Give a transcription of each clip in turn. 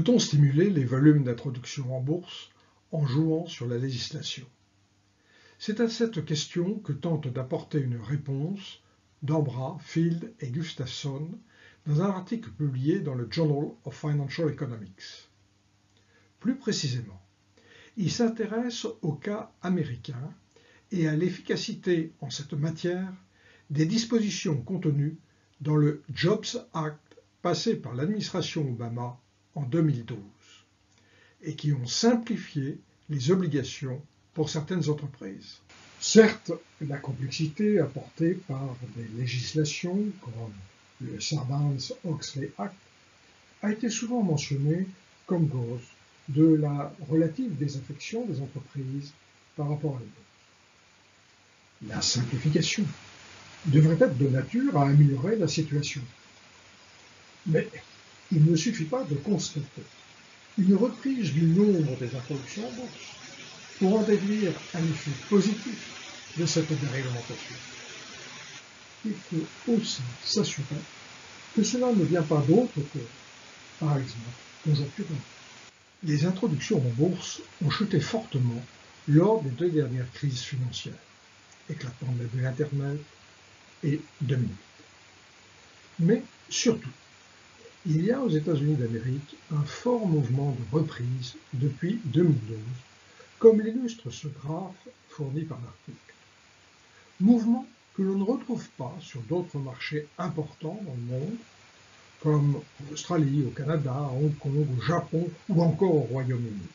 Peut-on stimuler les volumes d'introduction en bourse en jouant sur la législation? C'est à cette question que tentent d'apporter une réponse Dambrá, Field et Gustafson dans un article publié dans le Journal of Financial Economics. Plus précisément, ils s'intéressent au cas américain et à l'efficacité en cette matière des dispositions contenues dans le Jobs Act passé par l'administration Obama en 2012 et qui ont simplifié les obligations pour certaines entreprises. Certes, la complexité apportée par des législations comme le Sarbanes-Oxley Act a été souvent mentionnée comme cause de la relative désaffection des entreprises par rapport à la bourse. La simplification devrait être de nature à améliorer la situation. Mais il ne suffit pas de constater une reprise du nombre des introductions en bourse pour en déduire un effet positif de cette déréglementation. Il faut aussi s'assurer que cela ne vient pas d'autres causes, par exemple conjoncturelles. Les introductions en bourse ont chuté fortement lors des 2 dernières crises financières, éclatant de la bulle Internet et 2008. Mais surtout, il y a aux États-Unis d'Amérique un fort mouvement de reprise depuis 2012, comme l'illustre ce graphe fourni par l'article. Mouvement que l'on ne retrouve pas sur d'autres marchés importants dans le monde, comme en Australie, au Canada, à Hong Kong, au Japon ou encore au Royaume-Uni.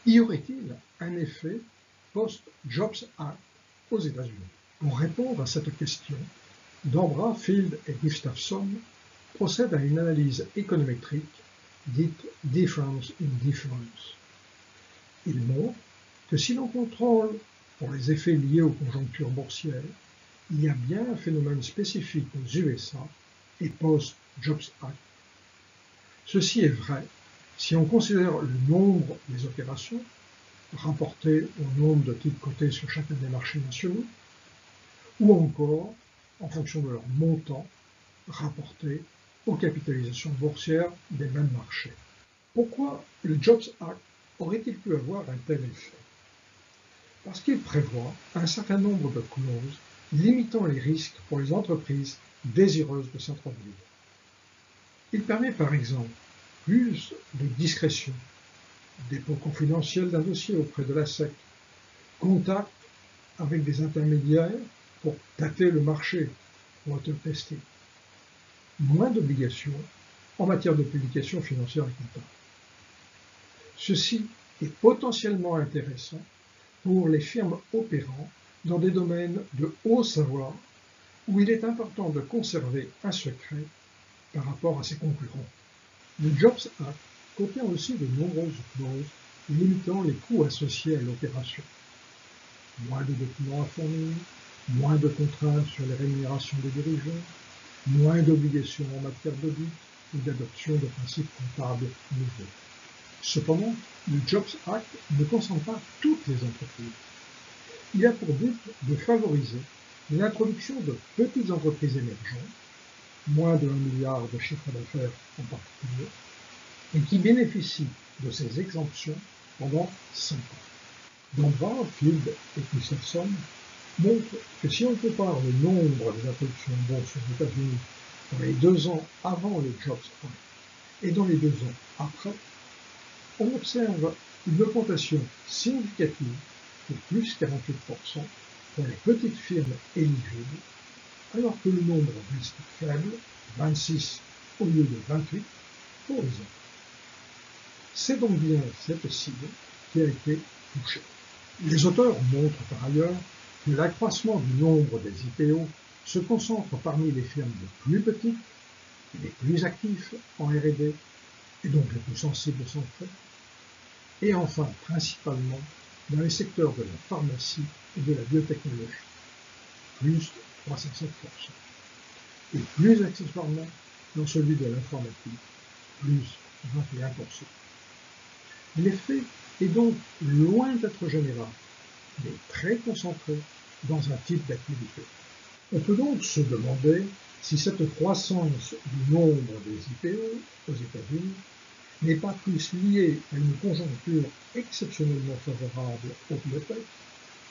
Y aurait-il un effet post-Jobs Act aux États-Unis? Pour répondre à cette question, Dambrá, Field et Gustafson procèdent à une analyse économétrique dite difference in difference. Ils montrent que si l'on contrôle pour les effets liés aux conjonctures boursières, il y a bien un phénomène spécifique aux USA et post-Jobs Act. Ceci est vrai si on considère le nombre des opérations rapporté au nombre de titres cotés sur chacun des marchés nationaux, ou encore en fonction de leur montant rapporté aux capitalisations boursières des mêmes marchés. Pourquoi le Jobs Act aurait-il pu avoir un tel effet? Parce qu'il prévoit un certain nombre de clauses limitant les risques pour les entreprises désireuses de s'introduire. Il permet par exemple plus de discrétion, dépôt confidentiel d'un dossier auprès de la SEC, contact avec des intermédiaires pour tâter le marché, water testing, moins d'obligations en matière de publication financière et comptable. Ceci est potentiellement intéressant pour les firmes opérant dans des domaines de haut savoir où il est important de conserver un secret par rapport à ses concurrents. Le Jobs Act contient aussi de nombreuses clauses limitant les coûts associés à l'opération. Moins de documents à fournir, moins de contraintes sur les rémunérations des dirigeants, moins d'obligations en matière d'audit ou d'adoption de principes comptables nouveaux. Cependant, le Jobs Act ne concerne pas toutes les entreprises. Il a pour but de favoriser l'introduction de petites entreprises émergentes, moins de 1 milliard de chiffre d'affaires en particulier, et qui bénéficient de ces exemptions pendant 5 ans. Dambrá, Field et Gustafson montrent que si on compare le nombre des introductions en bourse aux États-Unis dans les 2 ans avant le Jobs Act et dans les 2 ans après, on observe une augmentation significative de plus 48% pour les petites firmes éligibles, alors que le nombre reste faible, 26 au lieu de 28 pour les autres. C'est donc bien cette cible qui a été touchée. Les auteurs montrent par ailleurs que l'accroissement du nombre des IPO se concentre parmi les firmes les plus petites, les plus actifs en R&D et donc les plus sensibles au santé, et enfin principalement dans les secteurs de la pharmacie et de la biotechnologie, plus 307%, et plus accessoirement dans celui de l'informatique, plus 21%. L'effet est donc loin d'être général, mais très concentré dans un type d'activité. On peut donc se demander si cette croissance du nombre des IPO aux États-Unis n'est pas plus liée à une conjoncture exceptionnellement favorable aux biotech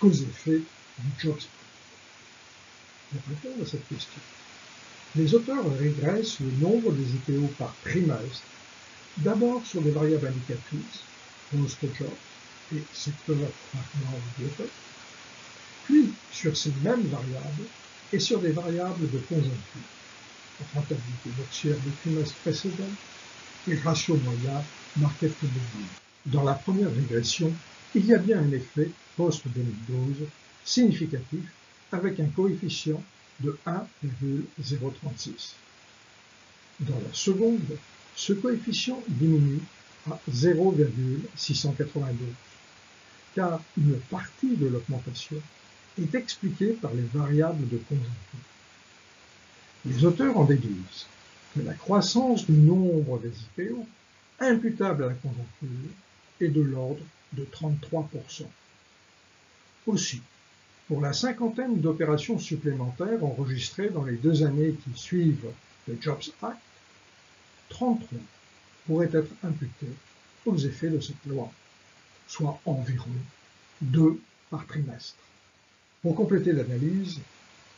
qu'aux effets du Jobs Act. Pour répondre à cette question, les auteurs régressent le nombre des IPO par trimestre, d'abord sur des variables indicatrices, post-job et secteur pharma ou biotech, puis sur ces mêmes variables et sur des variables de conjoncture, la rentabilité boursière du trimestre précédent et le ratio moyen market to book. Dans la première régression, il y a bien un effet post-2012 significatif avec un coefficient de 1,036. Dans la seconde, ce coefficient diminue à 0,692, car une partie de l'augmentation est expliquée par les variables de conjoncture. Les auteurs en déduisent que la croissance du nombre des IPO imputable à la conjoncture est de l'ordre de 33%. Aussi, pour la cinquantaine d'opérations supplémentaires enregistrées dans les 2 années qui suivent le Jobs Act, 33 pourraient être imputés aux effets de cette loi, soit environ 2 par trimestre. Pour compléter l'analyse,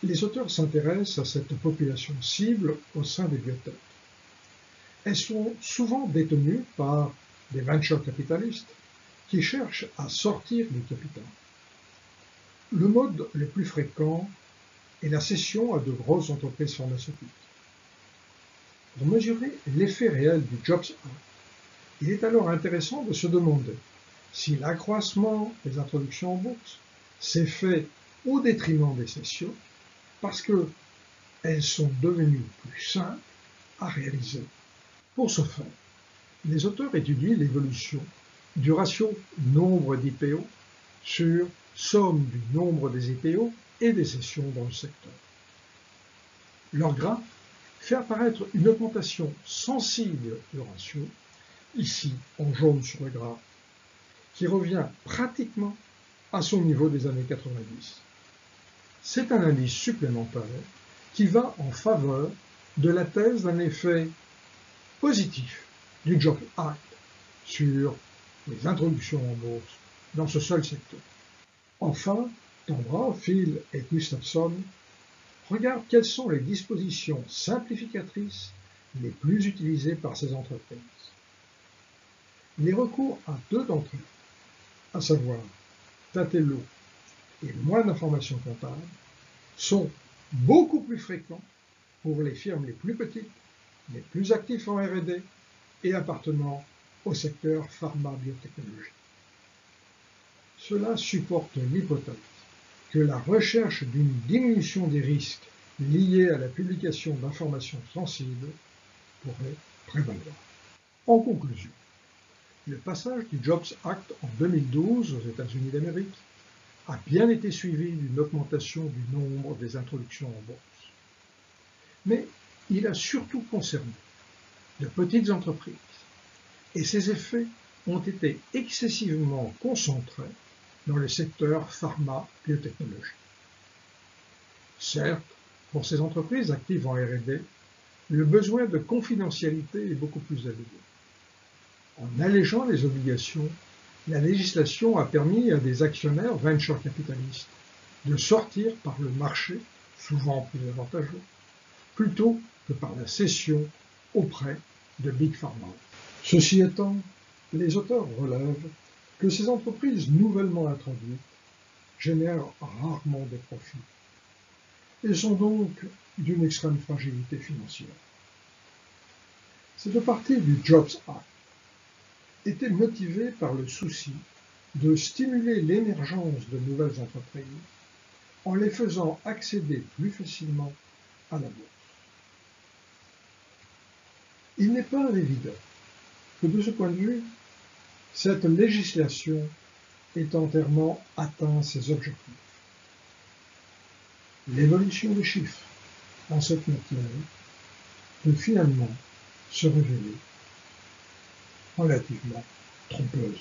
les auteurs s'intéressent à cette population cible au sein des biotech. Elles sont souvent détenues par des venture capitalistes qui cherchent à sortir du capital. Le mode le plus fréquent est la cession à de grosses entreprises pharmaceutiques. Pour mesurer l'effet réel du Jobs Act, il est alors intéressant de se demander si l'accroissement des introductions en bourse s'est fait au détriment des cessions parce qu'elles sont devenues plus simples à réaliser. Pour ce faire, les auteurs étudient l'évolution du ratio nombre d'IPO sur somme du nombre des IPO et des cessions dans le secteur. Leur graphe fait apparaître une augmentation sensible du ratio, ici en jaune sur le graphe, qui revient pratiquement à son niveau des années 90. C'est un indice supplémentaire qui va en faveur de la thèse d'un effet positif du Jobs Act sur les introductions en bourse dans ce seul secteur. Enfin, Tambra, Field et Gustafson regardent quelles sont les dispositions simplificatrices les plus utilisées par ces entreprises. Les recours à 2 d'entre elles, à savoir tâter l'eau et moins d'informations comptables, sont beaucoup plus fréquents pour les firmes les plus petites, les plus actifs en R&D et appartenant au secteur pharma-biotechnologie. Cela supporte l'hypothèse que la recherche d'une diminution des risques liés à la publication d'informations sensibles pourrait prévaloir. En conclusion, le passage du Jobs Act en 2012 aux États-Unis d'Amérique a bien été suivi d'une augmentation du nombre des introductions en bourse. Mais il a surtout concerné de petites entreprises et ses effets ont été excessivement concentrés dans le secteur pharma-biotechnologie. Certes, pour ces entreprises actives en R&D, le besoin de confidentialité est beaucoup plus élevé. En allégeant les obligations, la législation a permis à des actionnaires venture capitalistes de sortir par le marché, souvent plus avantageux, plutôt que par la cession auprès de Big Pharma. Ceci étant, les auteurs relèvent que ces entreprises nouvellement introduites génèrent rarement des profits et sont donc d'une extrême fragilité financière. Cette partie du Jobs Act était motivée par le souci de stimuler l'émergence de nouvelles entreprises en les faisant accéder plus facilement à la bourse. Il n'est pas évident que de ce point de vue, cette législation ait entièrement atteint ses objectifs. L'évolution des chiffres en cette matière peut finalement se révéler relativement trompeuse.